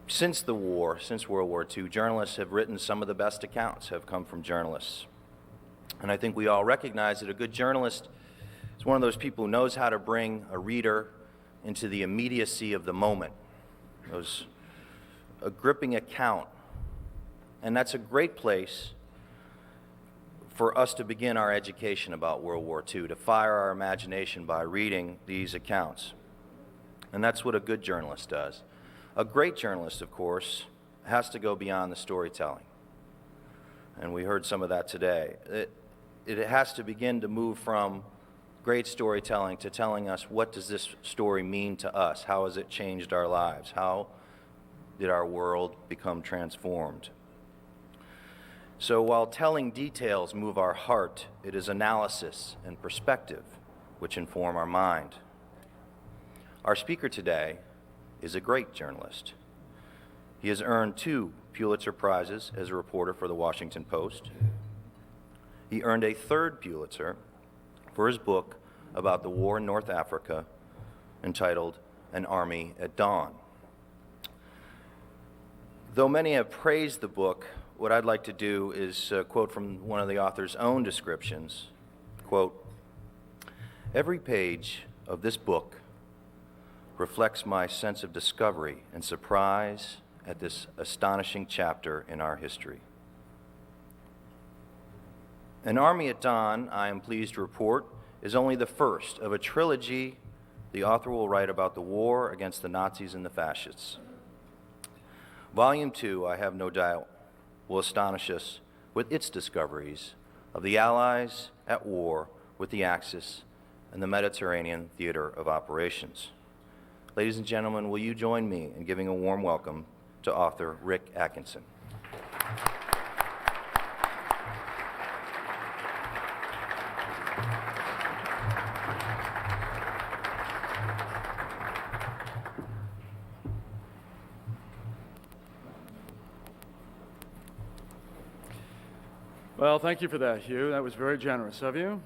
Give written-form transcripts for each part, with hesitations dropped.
Since the war, since World War II, journalists have written some of the best accounts have come from journalists. And I think we all recognize that a good journalist is one of those people who knows how to bring a reader into the immediacy of the moment, a gripping account. And that's a great place for us to begin our education about World War II, to fire our imagination by reading these accounts. And that's what a good journalist does. A great journalist, of course, has to go beyond the storytelling. And we heard some of that today. It has to begin to move from great storytelling to telling us, what does this story mean to us? How has it changed our lives? How did our world become transformed? So while telling details move our heart, it is analysis and perspective which inform our mind. Our speaker today is a great journalist. He has earned 2 Pulitzer Prizes as a reporter for the Washington Post. He earned a 3rd Pulitzer for his book about the war in North Africa entitled An Army at Dawn. Though many have praised the book, what I'd like to do is quote from one of the author's own descriptions, quote, "Every page of this book reflects my sense of discovery and surprise at this astonishing chapter in our history." An Army at Dawn, I am pleased to report, is only the first of a trilogy the author will write about the war against the Nazis and the fascists. Volume 2, I have no doubt, will astonish us with its discoveries of the Allies at war with the Axis and the Mediterranean theater of operations. Ladies and gentlemen, will you join me in giving a warm welcome to author Rick Atkinson. Well, thank you for that, Hugh. That was very generous of you.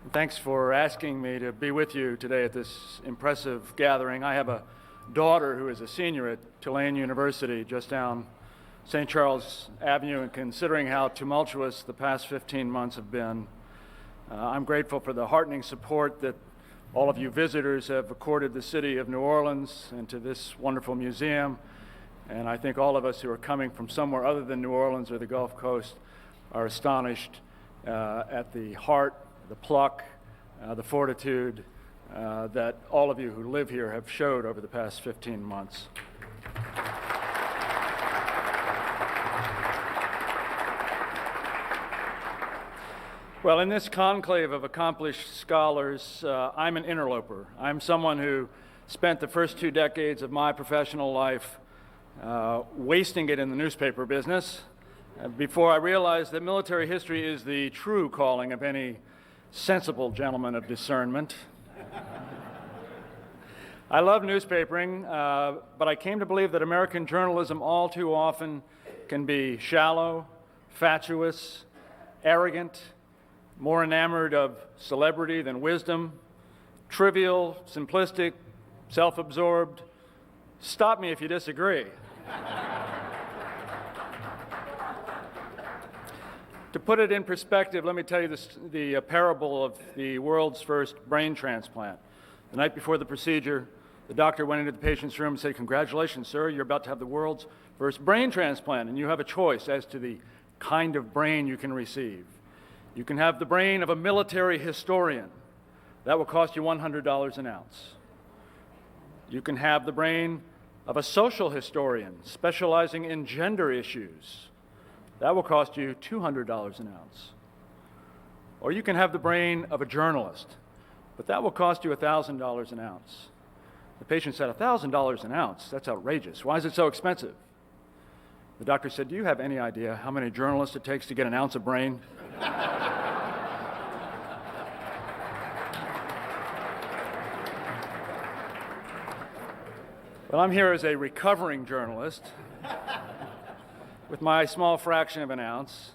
And thanks for asking me to be with you today at this impressive gathering. I have a daughter who is a senior at Tulane University, just down St. Charles Avenue, and considering how tumultuous the past 15 months have been, I'm grateful for the heartening support that all of you visitors have accorded the city of New Orleans and to this wonderful museum. And I think all of us who are coming from somewhere other than New Orleans or the Gulf Coast are astonished at the heart, the pluck, the fortitude that all of you who live here have showed over the past 15 months. Well, in this conclave of accomplished scholars, I'm an interloper. I'm someone who spent the first 2 decades of my professional life wasting it in the newspaper business before I realized that military history is the true calling of any sensible gentleman of discernment. I love newspapering, but I came to believe that American journalism all too often can be shallow, fatuous, arrogant, more enamored of celebrity than wisdom, trivial, simplistic, self-absorbed. Stop me if you disagree. To put it in perspective, let me tell you the parable of the world's first brain transplant. The night before the procedure, the doctor went into the patient's room and said, "Congratulations, sir, you're about to have the world's first brain transplant, and you have a choice as to the kind of brain you can receive. You can have the brain of a military historian. That will cost you $100 an ounce. You can have the brain of a social historian specializing in gender issues. That will cost you $200 an ounce. Or you can have the brain of a journalist, but that will cost you $1,000 an ounce." The patient said, "$1,000 an ounce? That's outrageous. Why is it so expensive?" The doctor said, "Do you have any idea how many journalists it takes to get an ounce of brain?" Well, I'm here as a recovering journalist with my small fraction of an ounce.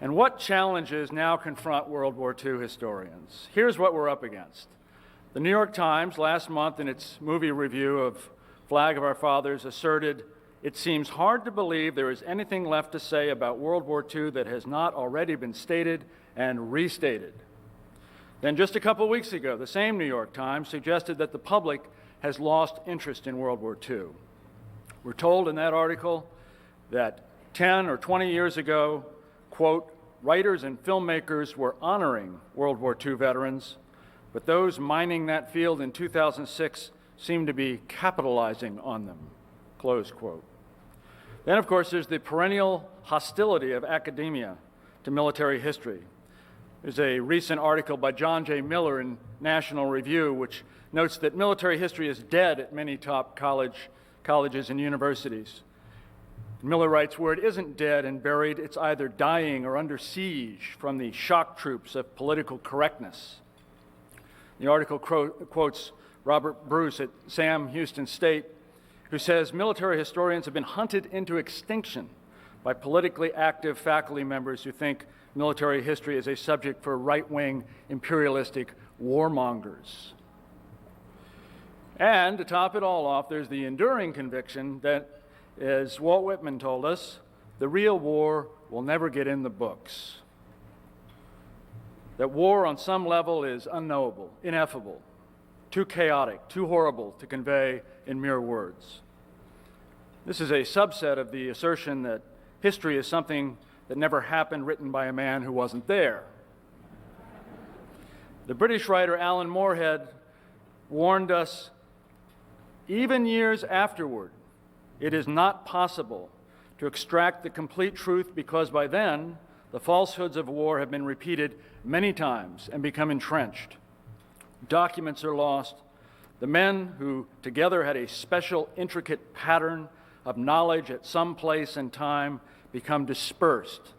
And what challenges now confront World War II historians? Here's what we're up against. The New York Times last month in its movie review of flag of our fathers, asserted, "It seems hard to believe there is anything left to say about World War II that has not already been stated and restated." Then just a couple weeks ago, the same New York Times suggested that the public has lost interest in World War II. We're told in that article that 10 or 20 years ago, quote, "writers and filmmakers were honoring World War II veterans, but those mining that field in 2006 seem to be capitalizing on them," close quote. Then, of course, there's the perennial hostility of academia to military history. There's a recent article by John J. Miller in National Review which notes that military history is dead at many top colleges and universities. Miller writes, "Where it isn't dead and buried, it's either dying or under siege from the shock troops of political correctness." The article quotes Robert Bruce at Sam Houston State, who says, "Military historians have been hunted into extinction by politically active faculty members who think military history is a subject for right-wing imperialistic warmongers." And to top it all off, there's the enduring conviction that, as Walt Whitman told us, the real war will never get in the books. That war on some level is unknowable, ineffable, too chaotic, too horrible to convey in mere words. This is a subset of the assertion that history is something that never happened, written by a man who wasn't there. The British writer Alan Moorhead warned us, even years afterward, it is not possible to extract the complete truth because by then the falsehoods of war have been repeated many times and become entrenched. Documents are lost. The men who together had a special, intricate pattern of knowledge at some place and time become dispersed,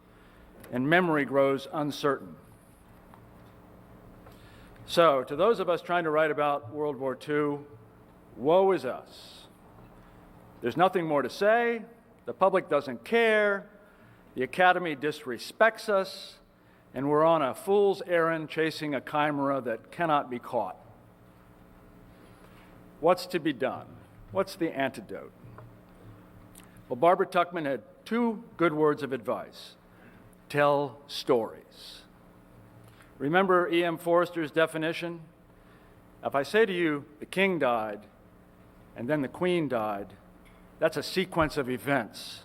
and memory grows uncertain. So, to those of us trying to write about World War II, woe is us. There's nothing more to say. The public doesn't care. The Academy disrespects us. And we're on a fool's errand chasing a chimera that cannot be caught. What's to be done? What's the antidote? Well, Barbara Tuchman had two good words of advice. Tell stories. Remember E.M. Forster's definition? If I say to you, the king died, and then the queen died, that's a sequence of events.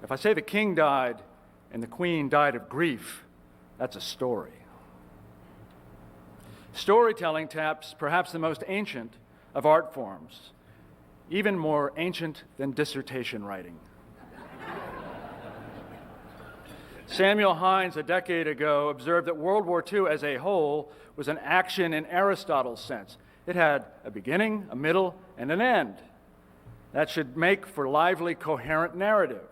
If I say the king died and the queen died of grief, that's a story. Storytelling taps perhaps the most ancient of art forms, even more ancient than dissertation writing. Samuel Hines, a decade ago, observed that World War II as a whole was an action in Aristotle's sense. It had a beginning, a middle, and an end. That should make for lively, coherent narrative.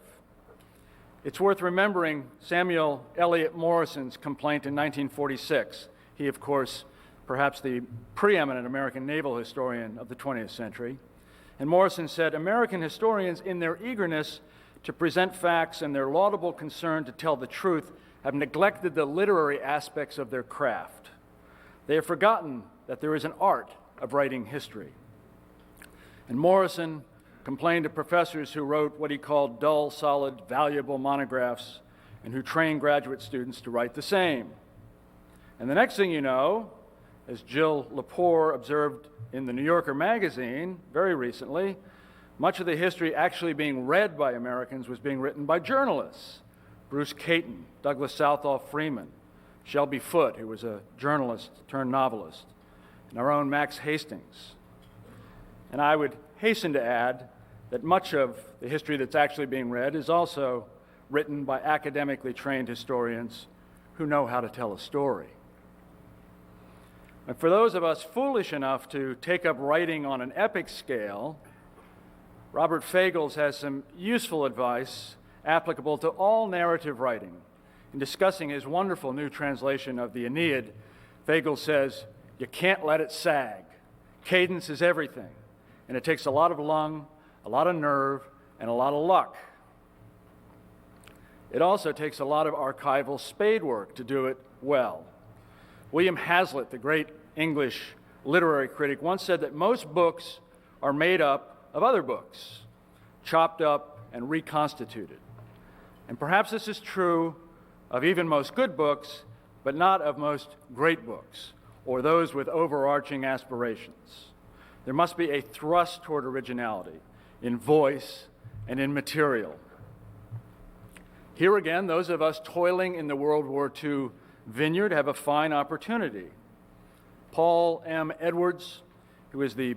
It's worth remembering Samuel Eliot Morrison's complaint in 1946. He, of course, perhaps the preeminent American naval historian of the 20th century. And Morrison said, "American historians, in their eagerness to present facts and their laudable concern to tell the truth, have neglected the literary aspects of their craft. They have forgotten that there is an art of writing history." And Morrison complained to professors who wrote what he called dull, solid, valuable monographs and who trained graduate students to write the same. And the next thing you know, as Jill Lepore observed in the New Yorker magazine very recently, much of the history actually being read by Americans was being written by journalists. Bruce Caton, Douglas Southall Freeman, Shelby Foote, who was a journalist turned novelist, and our own Max Hastings. And I would hasten to add that much of the history that's actually being read is also written by academically trained historians who know how to tell a story. And for those of us foolish enough to take up writing on an epic scale, Robert Fagles has some useful advice applicable to all narrative writing. In discussing his wonderful new translation of the Aeneid, Fagles says, "You can't let it sag. Cadence is everything, and it takes a lot of lung, a lot of nerve, and a lot of luck. It also takes a lot of archival spade work to do it well." William Hazlitt, the great English literary critic, once said that most books are made up of other books, chopped up and reconstituted. And perhaps this is true of even most good books, but not of most great books, or those with overarching aspirations. There must be a thrust toward originality in voice and in material. Here again, those of us toiling in the World War II vineyard have a fine opportunity. Paul M. Edwards, who is the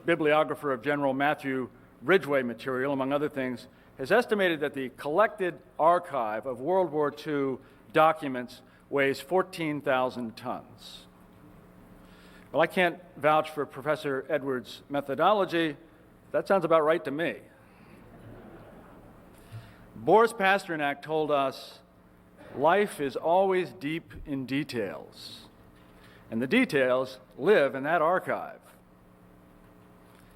bibliographer of General Matthew Ridgway material, among other things, has estimated that the collected archive of World War II documents weighs 14,000 tons. Well, I can't vouch for Professor Edwards' methodology. That sounds about right to me. Boris Pasternak told us, life is always deep in details, and the details live in that archive.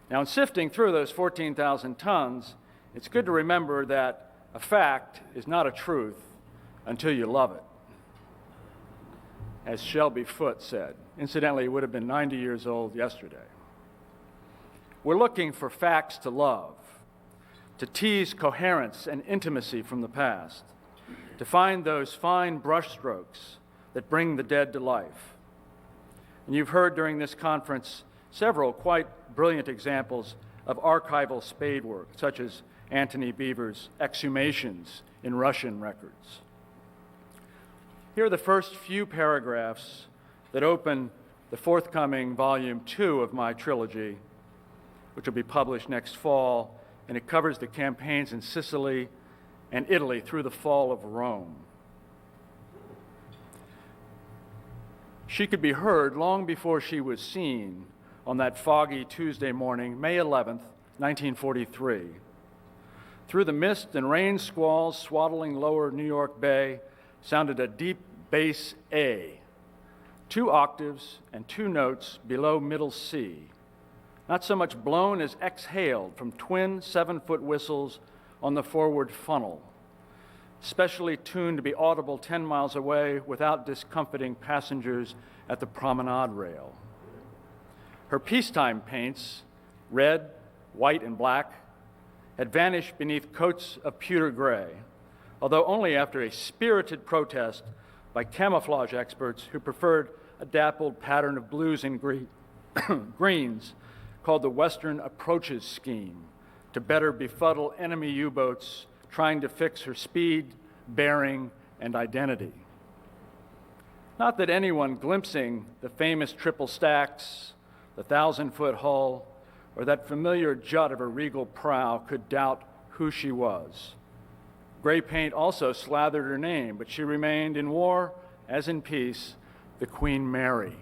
Now, in sifting through those 14,000 tons, it's good to remember that a fact is not a truth until you love it, as Shelby Foote said. Incidentally, he would have been 90 years old yesterday. We're looking for facts to love, to tease coherence and intimacy from the past, to find those fine brushstrokes that bring the dead to life. And you've heard during this conference several quite brilliant examples of archival spadework, such as Antony Beevor's exhumations in Russian records. Here are the first few paragraphs that open the forthcoming volume 2 of my trilogy, which will be published next fall, and it covers the campaigns in Sicily and Italy through the fall of Rome. She could be heard long before she was seen on that foggy Tuesday morning, May 11th, 1943. Through the mist and rain squalls swaddling lower New York Bay sounded a deep bass A, 2 octaves and 2 notes below middle C, not so much blown as exhaled from twin 7-foot whistles on the forward funnel, specially tuned to be audible 10 miles away without discomfiting passengers at the promenade rail. Her peacetime paints, red, white, and black, had vanished beneath coats of pewter gray, although only after a spirited protest by camouflage experts who preferred a dappled pattern of blues and greens called the Western Approaches Scheme to better befuddle enemy U-boats trying to fix her speed, bearing, and identity. Not that anyone glimpsing the famous triple stacks, the 1,000-foot hull, or that familiar jut of her regal prow could doubt who she was. Gray paint also slathered her name, but she remained in war, as in peace, the Queen Mary.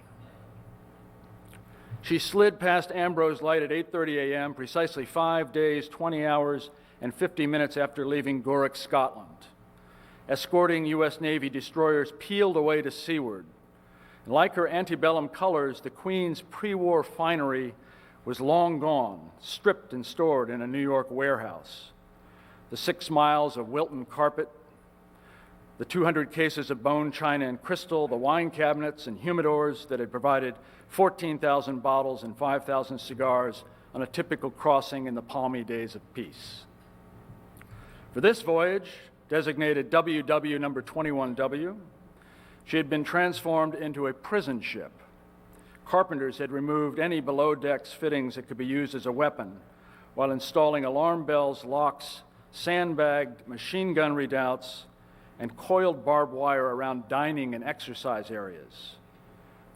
She slid past Ambrose Light at 8:30 a.m., precisely 5 days, 20 hours, and 50 minutes after leaving Gourock, Scotland. Escorting U.S. Navy destroyers peeled away to seaward. And like her antebellum colors, the Queen's pre-war finery was long gone, stripped and stored in a New York warehouse. The 6 miles of Wilton carpet, the 200 cases of bone china and crystal, the wine cabinets and humidors that had provided 14,000 bottles and 5,000 cigars on a typical crossing in the palmy days of peace. For this voyage, designated WW number 21W, she had been transformed into a prison ship. Carpenters had removed any below-decks fittings that could be used as a weapon, while installing alarm bells, locks, sandbagged machine gun redoubts, and coiled barbed wire around dining and exercise areas.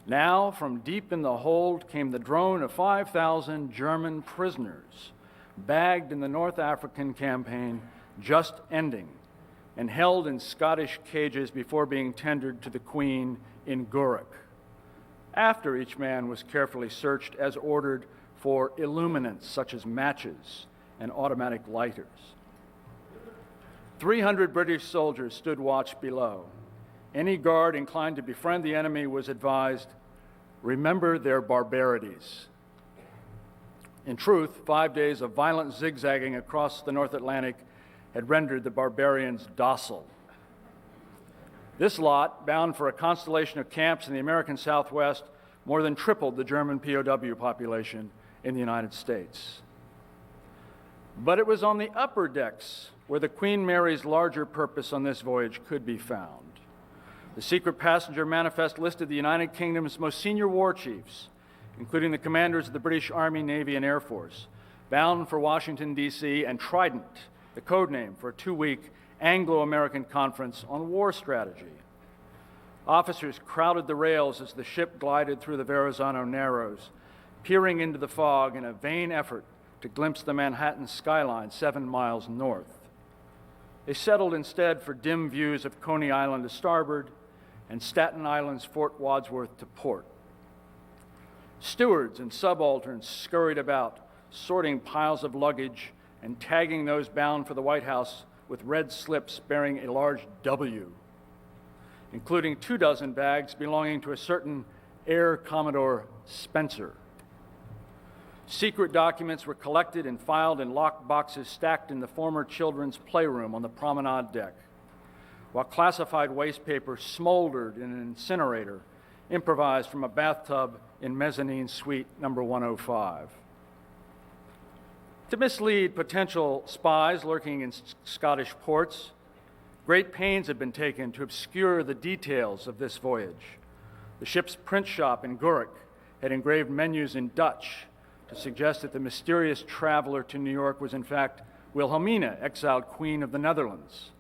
Now, from deep in the hold came the drone of 5,000 German prisoners, bagged in the North African campaign just ending, and held in Scottish cages before being tendered to the Queen in Gourock, after each man was carefully searched as ordered for illuminants such as matches and automatic lighters. 300 British soldiers stood watch below. Any guard inclined to befriend the enemy was advised, remember their barbarities. In truth, 5 days of violent zigzagging across the North Atlantic had rendered the barbarians docile. This lot, bound for a constellation of camps in the American Southwest, more than tripled the German POW population in the United States. But it was on the upper decks where the Queen Mary's larger purpose on this voyage could be found. The secret passenger manifest listed the United Kingdom's most senior war chiefs, including the commanders of the British Army, Navy, and Air Force, bound for Washington, D.C., and Trident, the code name for a 2-week Anglo-American conference on war strategy. Officers crowded the rails as the ship glided through the Verrazano Narrows, peering into the fog in a vain effort to glimpse the Manhattan skyline 7 miles north. They settled instead for dim views of Coney Island to starboard and Staten Island's Fort Wadsworth to port. Stewards and subalterns scurried about, sorting piles of luggage and tagging those bound for the White House with red slips bearing a large W, including 24 bags belonging to a certain Air Commodore Spencer. Secret documents were collected and filed in locked boxes stacked in the former children's playroom on the promenade deck, while classified waste paper smoldered in an incinerator improvised from a bathtub in mezzanine suite number 105. To mislead potential spies lurking in Scottish ports, great pains had been taken to obscure the details of this voyage. The ship's print shop in Gurk had engraved menus in Dutch to suggest that the mysterious traveler to New York was in fact Wilhelmina, exiled Queen of the Netherlands.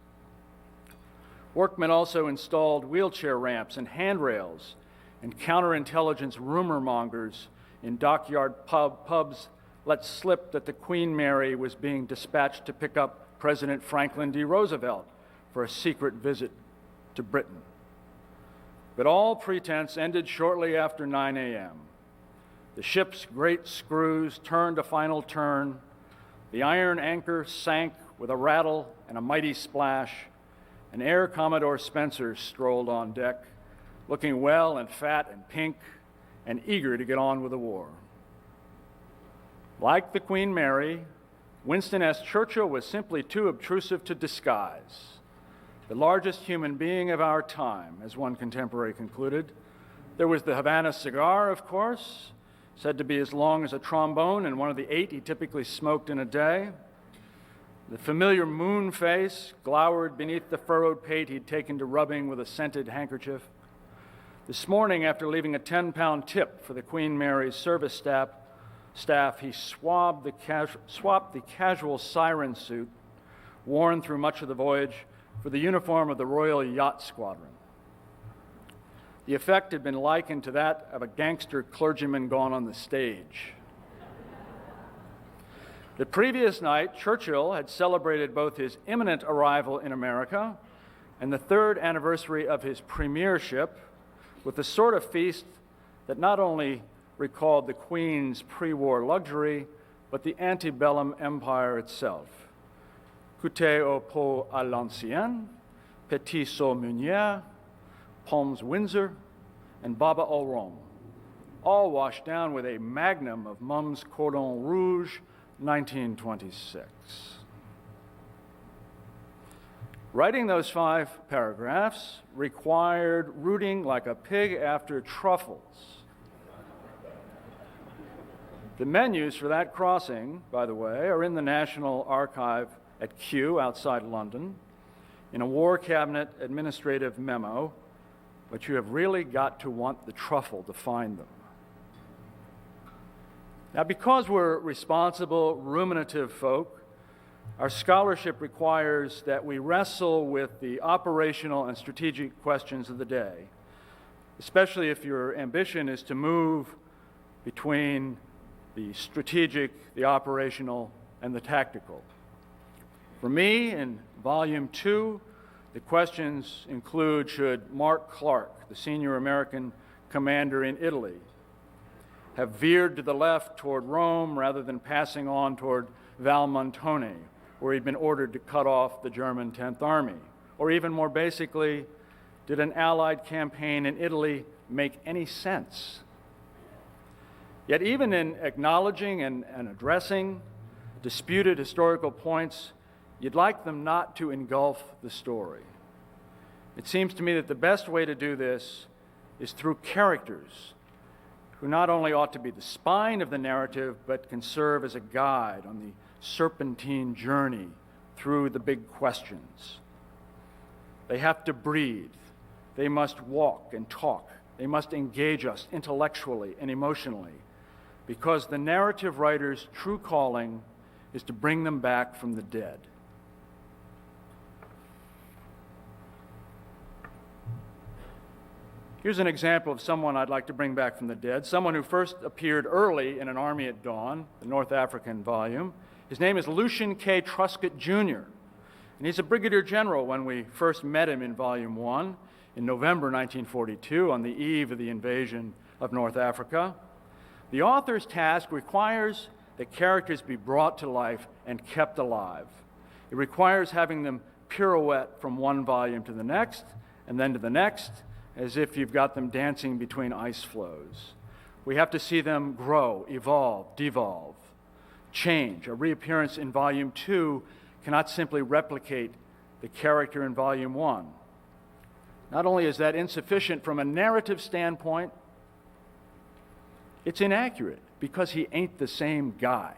Workmen also installed wheelchair ramps and handrails, and counterintelligence rumor mongers in dockyard pubs let slip that the Queen Mary was being dispatched to pick up President Franklin D. Roosevelt for a secret visit to Britain. But all pretense ended shortly after 9 a.m. The ship's great screws turned a final turn, the iron anchor sank with a rattle and a mighty splash, and Air Commodore Spencer strolled on deck, looking well and fat and pink and eager to get on with the war. Like the Queen Mary, Winston S. Churchill was simply too obtrusive to disguise. The largest human being of our time, as one contemporary concluded. There was the Havana cigar, of course, said to be as long as a trombone and one of the 8 he typically smoked in a day. The familiar moon face glowered beneath the furrowed pate he'd taken to rubbing with a scented handkerchief. This morning, after leaving a 10-pound tip for the Queen Mary's service staff, he swapped the casual siren suit worn through much of the voyage for the uniform of the Royal Yacht Squadron. The effect had been likened to that of a gangster clergyman gone on the stage. The previous night, Churchill had celebrated both his imminent arrival in America and the 3rd anniversary of his premiership with the sort of feast that not only recalled the Queen's pre-war luxury, but the antebellum empire itself. Goûter au pot à l'ancienne, petit saut meunier, Palms Windsor, and Baba au Rhum, all washed down with a magnum of Mum's Cordon Rouge, 1926. Writing those 5 paragraphs required rooting like a pig after truffles. The menus for that crossing, by the way, are in the National Archive at Kew outside London, in a War Cabinet administrative memo, but you have really got to want the truffle to find them. Now, because we're responsible, ruminative folk, our scholarship requires that we wrestle with the operational and strategic questions of the day, especially if your ambition is to move between the strategic, the operational, and the tactical. For me, in Volume 2, the questions include, should Mark Clark, the senior American commander in Italy, have veered to the left toward Rome rather than passing on toward Valmontone, where he'd been ordered to cut off the German 10th Army? Or even more basically, did an Allied campaign in Italy make any sense? Yet even in acknowledging and addressing disputed historical points, you'd like them not to engulf the story. It seems to me that the best way to do this is through characters who not only ought to be the spine of the narrative, but can serve as a guide on the serpentine journey through the big questions. They have to breathe. They must walk and talk. They must engage us intellectually and emotionally, because the narrative writer's true calling is to bring them back from the dead. Here's an example of someone I'd like to bring back from the dead, someone who first appeared early in An Army at Dawn, the North African volume. His name is Lucian K. Truscott, Jr., and he's a brigadier general when we first met him in Volume 1 in November 1942 on the eve of the invasion of North Africa. The author's task requires that characters be brought to life and kept alive. It requires having them pirouette from one volume to the next and then to the next, as if you've got them dancing between ice flows. We have to see them grow, evolve, devolve, change. A reappearance in Volume 2 cannot simply replicate the character in Volume 1. Not only is that insufficient from a narrative standpoint, it's inaccurate because he ain't the same guy.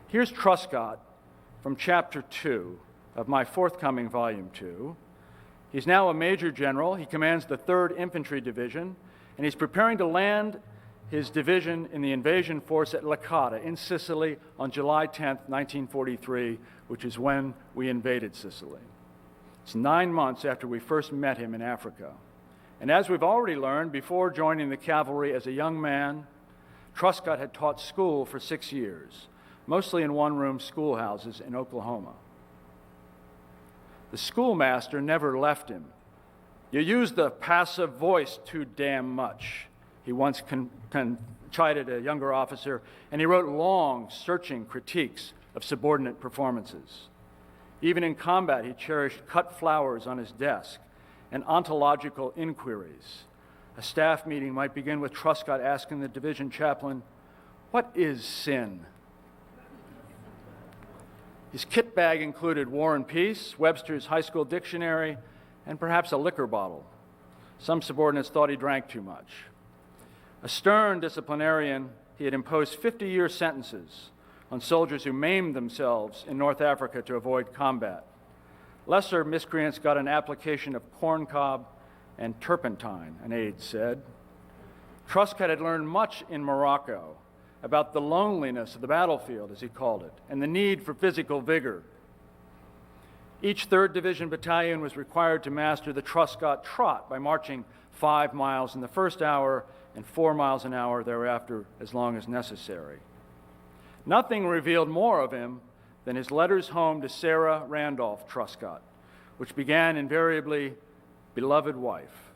Here's Truscott from Chapter 2 of my forthcoming Volume 2. He's now a major general. He commands the 3rd Infantry Division, and he's preparing to land his division in the invasion force at Licata in Sicily on July 10th, 1943, which is when we invaded Sicily. It's 9 months after we first met him in Africa. And as we've already learned, before joining the cavalry as a young man, Truscott had taught school for 6 years, mostly in one-room schoolhouses in Oklahoma. The schoolmaster never left him. "You use the passive voice too damn much," he once chided a younger officer, and he wrote long, searching critiques of subordinate performances. Even in combat, he cherished cut flowers on his desk and ontological inquiries. A staff meeting might begin with Truscott asking the division chaplain, "What is sin?" His kit bag included War and Peace, Webster's High School Dictionary, and perhaps a liquor bottle. Some subordinates thought he drank too much. A stern disciplinarian, he had imposed 50-year sentences on soldiers who maimed themselves in North Africa to avoid combat. Lesser miscreants got an application of corncob and turpentine, an aide said. Truscott had learned much in Morocco about the loneliness of the battlefield, as he called it, and the need for physical vigor. Each 3rd Division battalion was required to master the Truscott trot by marching 5 miles in the first hour and 4 miles an hour thereafter, as long as necessary. Nothing revealed more of him than his letters home to Sarah Randolph Truscott, which began invariably, "Beloved wife."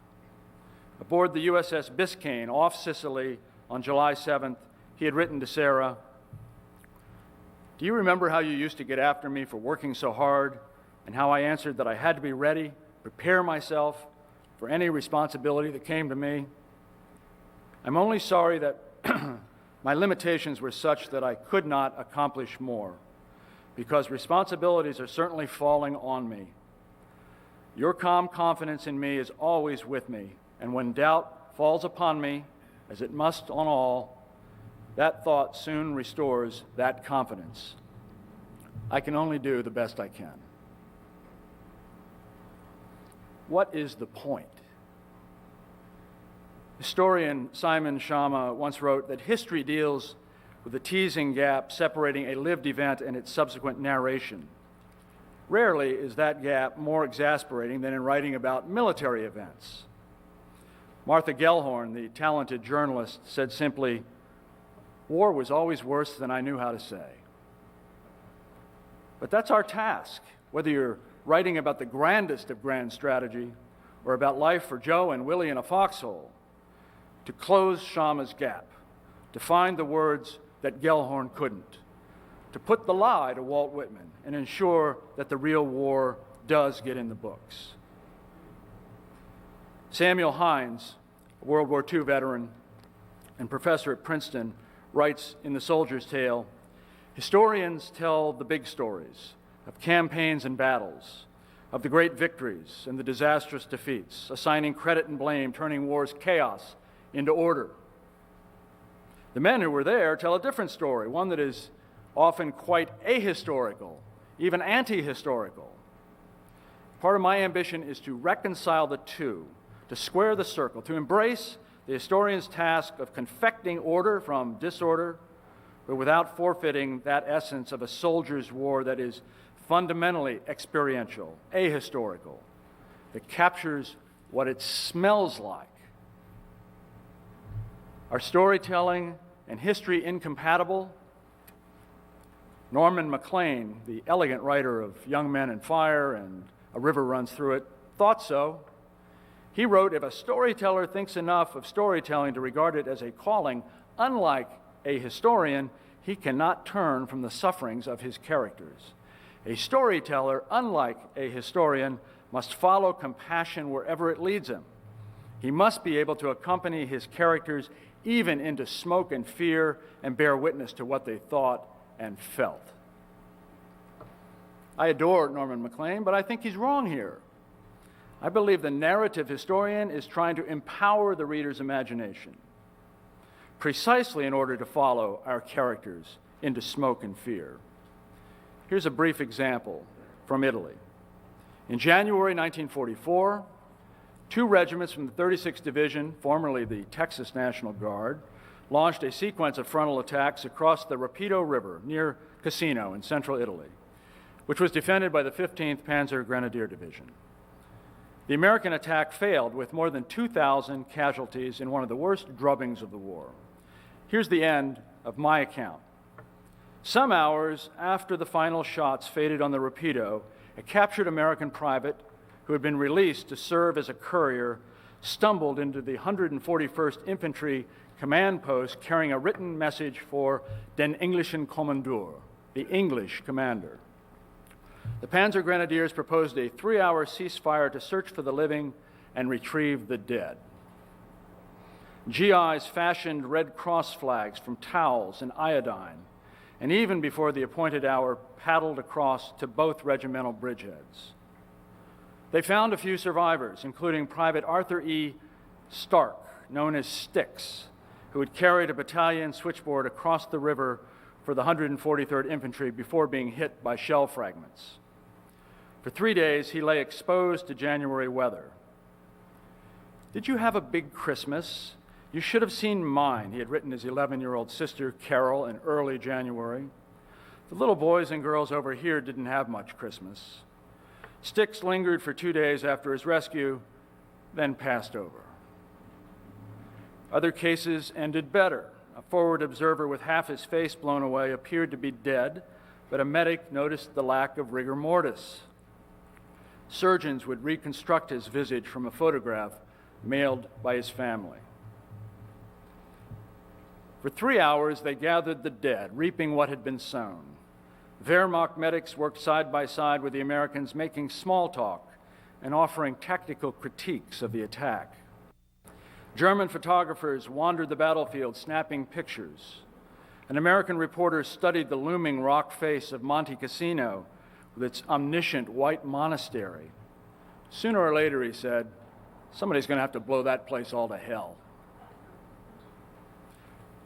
Aboard the USS Biscayne off Sicily on July 7th, he had written to Sarah, "Do you remember how you used to get after me for working so hard, and how I answered that I had to be ready, prepare myself for any responsibility that came to me? I'm only sorry that my limitations were such that I could not accomplish more, because responsibilities are certainly falling on me. Your calm confidence in me is always with me, and when doubt falls upon me, as it must on all, that thought soon restores that confidence. I can only do the best I can." What is the point? Historian Simon Schama once wrote that history deals with the teasing gap separating a lived event and its subsequent narration. Rarely is that gap more exasperating than in writing about military events. Martha Gellhorn, the talented journalist, said simply, "War was always worse than I knew how to say." But that's our task, whether you're writing about the grandest of grand strategy or about life for Joe and Willie in a foxhole, to close Schama's gap, to find the words that Gellhorn couldn't, to put the lie to Walt Whitman and ensure that the real war does get in the books. Samuel Hines, a World War II veteran and professor at Princeton, writes in The Soldier's Tale, "Historians tell the big stories of campaigns and battles, of the great victories and the disastrous defeats, assigning credit and blame, turning war's chaos into order. The men who were there tell a different story, one that is often quite ahistorical, even anti-historical. Part of my ambition is to reconcile the two, to square the circle, to embrace the historian's task of confecting order from disorder, but without forfeiting that essence of a soldier's war that is fundamentally experiential, ahistorical, that captures what it smells like. Are storytelling and history incompatible? Norman Maclean, the elegant writer of Young Men and Fire and A River Runs Through It, thought so. He wrote, if a storyteller thinks enough of storytelling to regard it as a calling, unlike a historian, he cannot turn from the sufferings of his characters. A storyteller, unlike a historian, must follow compassion wherever it leads him. He must be able to accompany his characters even into smoke and fear and bear witness to what they thought and felt. I adore Norman Maclean, but I think he's wrong here. I believe the narrative historian is trying to empower the reader's imagination, precisely in order to follow our characters into smoke and fear. Here's a brief example from Italy. In January 1944, 2 regiments from the 36th Division, formerly the Texas National Guard, launched a sequence of frontal attacks across the Rapido River near Cassino in central Italy, which was defended by the 15th Panzer Grenadier Division. The American attack failed with more than 2,000 casualties in one of the worst drubbings of the war. Here's the end of my account. Some hours after the final shots faded on the Rapido, a captured American private who had been released to serve as a courier stumbled into the 141st Infantry command post carrying a written message for den englischen Kommandeur, the English commander. The Panzer Grenadiers proposed a 3-hour ceasefire to search for the living and retrieve the dead. GIs fashioned Red Cross flags from towels and iodine, and even before the appointed hour, paddled across to both regimental bridgeheads. They found a few survivors, including Private Arthur E. Stark, known as Styx, who had carried a battalion switchboard across the river for the 143rd Infantry before being hit by shell fragments. For 3 days, he lay exposed to January weather. "Did you have a big Christmas? You should have seen mine," he had written his 11-year-old sister, Carol, in early January. "The little boys and girls over here didn't have much Christmas." Styx lingered for 2 days after his rescue, then passed over. Other cases ended better. A forward observer with half his face blown away appeared to be dead, but a medic noticed the lack of rigor mortis. Surgeons would reconstruct his visage from a photograph mailed by his family. For 3 hours, they gathered the dead, reaping what had been sown. Wehrmacht medics worked side by side with the Americans, making small talk and offering tactical critiques of the attack. German photographers wandered the battlefield, snapping pictures. An American reporter studied the looming rock face of Monte Cassino with its omniscient white monastery. "Sooner or later," he said, "somebody's going to have to blow that place all to hell."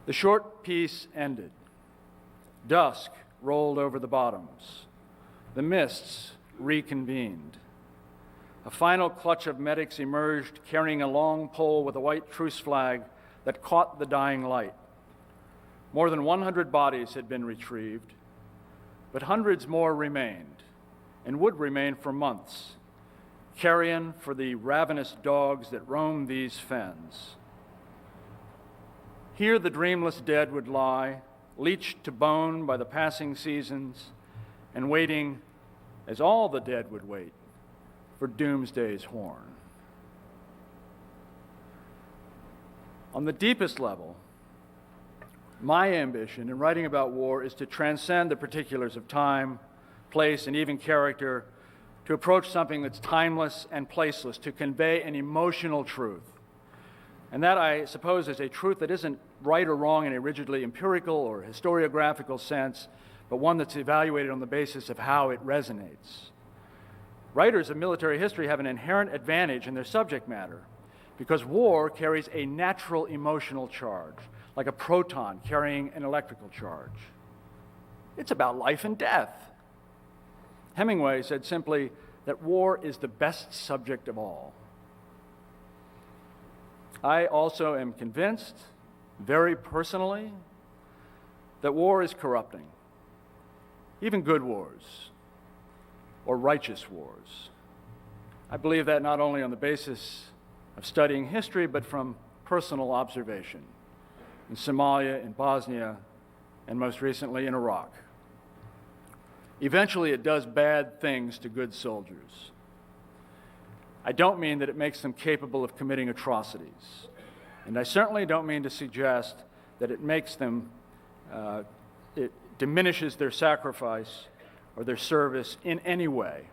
The short peace ended. Dusk rolled over the bottoms. The mists reconvened. A final clutch of medics emerged, carrying a long pole with a white truce flag that caught the dying light. More than 100 bodies had been retrieved, but hundreds more remained, and would remain for months, carrion for the ravenous dogs that roam these fens. Here the dreamless dead would lie, leached to bone by the passing seasons, and waiting, as all the dead would wait, for doomsday's horn. On the deepest level, my ambition in writing about war is to transcend the particulars of time, place, and even character, to approach something that's timeless and placeless, to convey an emotional truth. And that, I suppose, is a truth that isn't right or wrong in a rigidly empirical or historiographical sense, but one that's evaluated on the basis of how it resonates. Writers of military history have an inherent advantage in their subject matter because war carries a natural emotional charge. like a proton carrying an electrical charge. It's about life and death. Hemingway said simply that war is the best subject of all. I also am convinced, very personally, that war is corrupting, even good wars or righteous wars. I believe that not only on the basis of studying history, but from personal observation in Somalia, in Bosnia, and most recently in Iraq. Eventually, it does bad things to good soldiers. I don't mean that it makes them capable of committing atrocities, and I certainly don't mean to suggest that it makes them, it diminishes their sacrifice or their service in any way.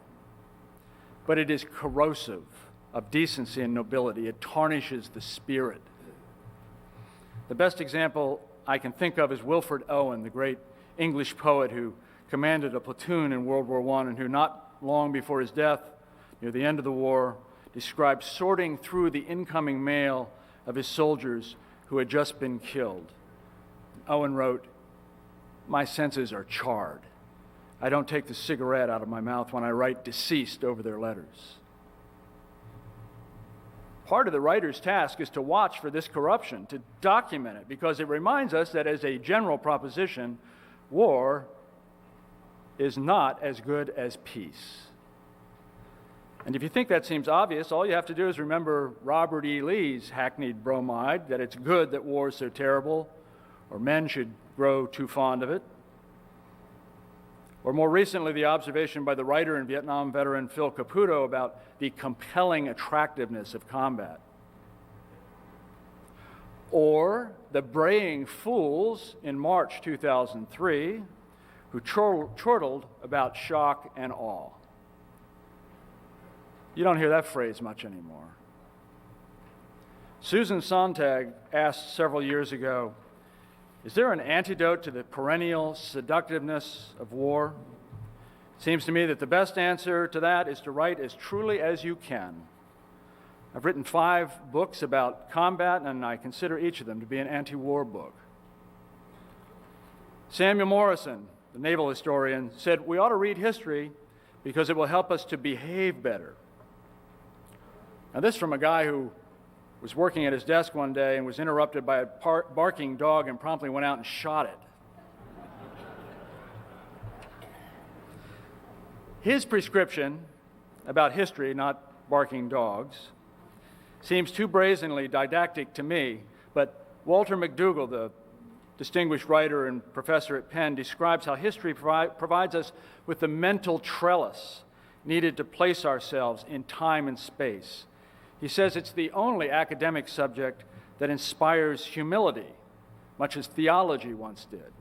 But it is corrosive of decency and nobility. It tarnishes the spirit. The best example I can think of is Wilfred Owen, the great English poet who commanded a platoon in World War I and who not long before his death, near the end of the war, described sorting through the incoming mail of his soldiers who had just been killed. Owen wrote, "My senses are charred. I don't take the cigarette out of my mouth when I write deceased over their letters." Part of the writer's task is to watch for this corruption, to document it, because it reminds us that as a general proposition, war is not as good as peace. And if you think that seems obvious, all you have to do is remember Robert E. Lee's hackneyed bromide, that it's good that war is so terrible, or men should grow too fond of it. Or more recently, the observation by the writer and Vietnam veteran Phil Caputo about the compelling attractiveness of combat. Or the braying fools in March 2003 who chortled about shock and awe. You don't hear that phrase much anymore. Susan Sontag asked several years ago, "Is there an antidote to the perennial seductiveness of war?" It seems to me that the best answer to that is to write as truly as you can. I've written 5 books about combat, and I consider each of them to be an anti-war book. Samuel Morrison, the naval historian, said we ought to read history because it will help us to behave better. Now, this from a guy who was working at his desk one day and was interrupted by a barking dog and promptly went out and shot it. His prescription about history, not barking dogs, seems too brazenly didactic to me, but Walter McDougall, the distinguished writer and professor at Penn, describes how history provides us with the mental trellis needed to place ourselves in time and space. He says it's the only academic subject that inspires humility, much as theology once did.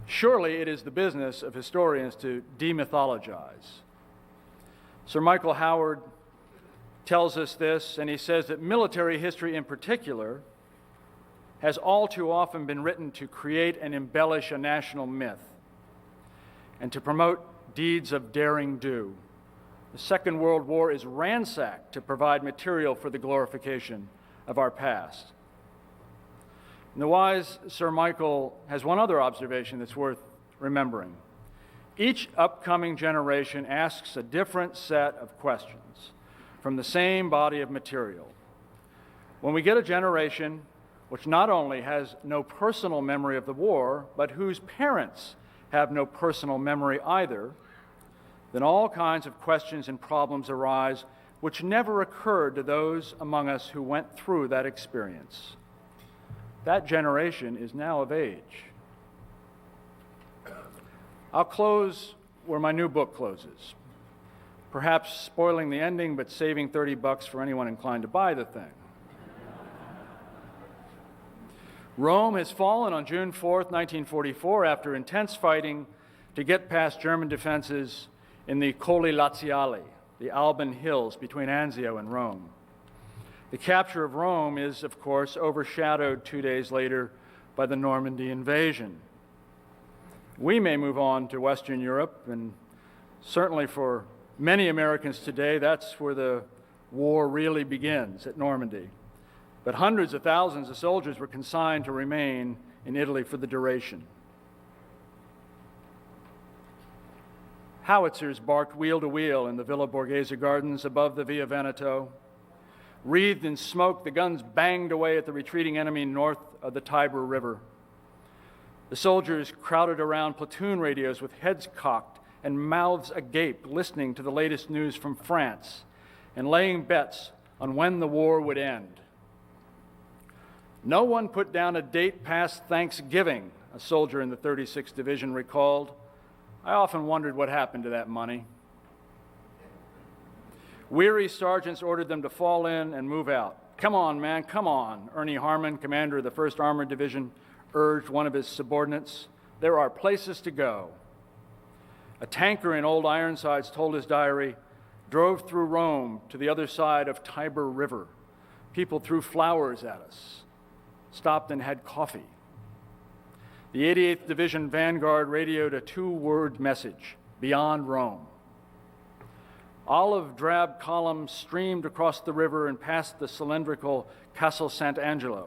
Surely it is the business of historians to demythologize. Sir Michael Howard tells us this, and he says that military history in particular has all too often been written to create and embellish a national myth and to promote deeds of daring do. The Second World War is ransacked to provide material for the glorification of our past. And the wise Sir Michael has one other observation that's worth remembering. Each upcoming generation asks a different set of questions from the same body of material. When we get a generation which not only has no personal memory of the war, but whose parents have no personal memory either, then all kinds of questions and problems arise which never occurred to those among us who went through that experience. That generation is now of age. I'll close where my new book closes, perhaps spoiling the ending, but saving $30 for anyone inclined to buy the thing. Rome has fallen on June 4th, 1944, after intense fighting to get past German defenses in the Colli Laziali, the Alban Hills between Anzio and Rome. The capture of Rome is, of course, overshadowed 2 days later by the Normandy invasion. We may move on to Western Europe, and certainly for many Americans today, that's where the war really begins, at Normandy. but hundreds of thousands of soldiers were consigned to remain in Italy for the duration. Howitzers barked wheel to wheel in the Villa Borghese gardens above the Via Veneto. Wreathed in smoke, the guns banged away at the retreating enemy north of the Tiber River. The soldiers crowded around platoon radios with heads cocked and mouths agape, listening to the latest news from France and laying bets on when the war would end. No one put down a date past Thanksgiving, a soldier in the 36th Division recalled. I often wondered what happened to that money. Weary sergeants ordered them to fall in and move out. Come on, man, come on, Ernie Harmon, commander of the 1st Armored Division, urged one of his subordinates. There are places to go. A tanker in Old Ironsides told his diary, drove through Rome to the other side of Tiber River. People threw flowers at us, stopped and had coffee. The 88th Division Vanguard radioed a 2-word message, beyond Rome. Olive drab columns streamed across the river and past the cylindrical Castle Sant'Angelo,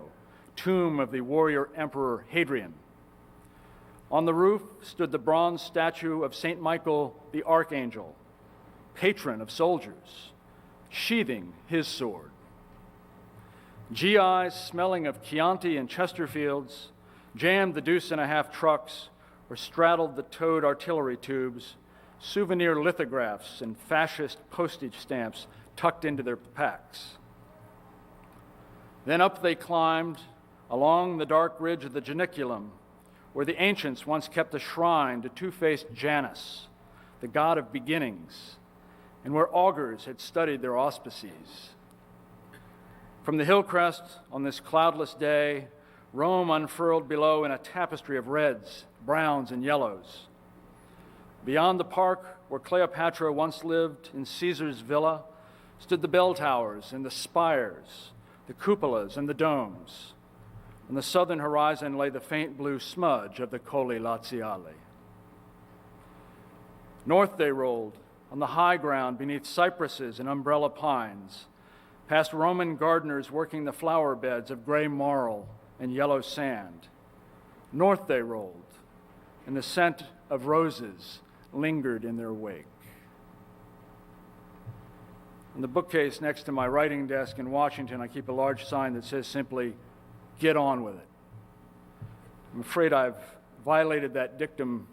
tomb of the warrior emperor Hadrian. On the roof stood the bronze statue of St. Michael the Archangel, patron of soldiers, sheathing his sword. GIs smelling of Chianti and Chesterfields jammed the 2.5 trucks or straddled the towed artillery tubes, souvenir lithographs and fascist postage stamps tucked into their packs. Then up they climbed along the dark ridge of the Janiculum, where the ancients once kept a shrine to two-faced Janus, the god of beginnings, and where augurs had studied their auspices. From the hill crest on this cloudless day, Rome unfurled below in a tapestry of reds, browns, and yellows. Beyond the park, where Cleopatra once lived in Caesar's villa, stood the bell towers and the spires, the cupolas and the domes. On the southern horizon lay the faint blue smudge of the Colli Laziali. North they rolled, on the high ground beneath cypresses and umbrella pines, past Roman gardeners working the flower beds of gray marl and yellow sand. North they rolled, and the scent of roses lingered in their wake. On the bookcase next to my writing desk in Washington, I keep a large sign that says simply, "Get on with it." I'm afraid I've violated that dictum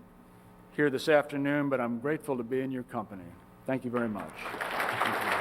here this afternoon, but I'm grateful to be in your company. Thank you very much. Thank you.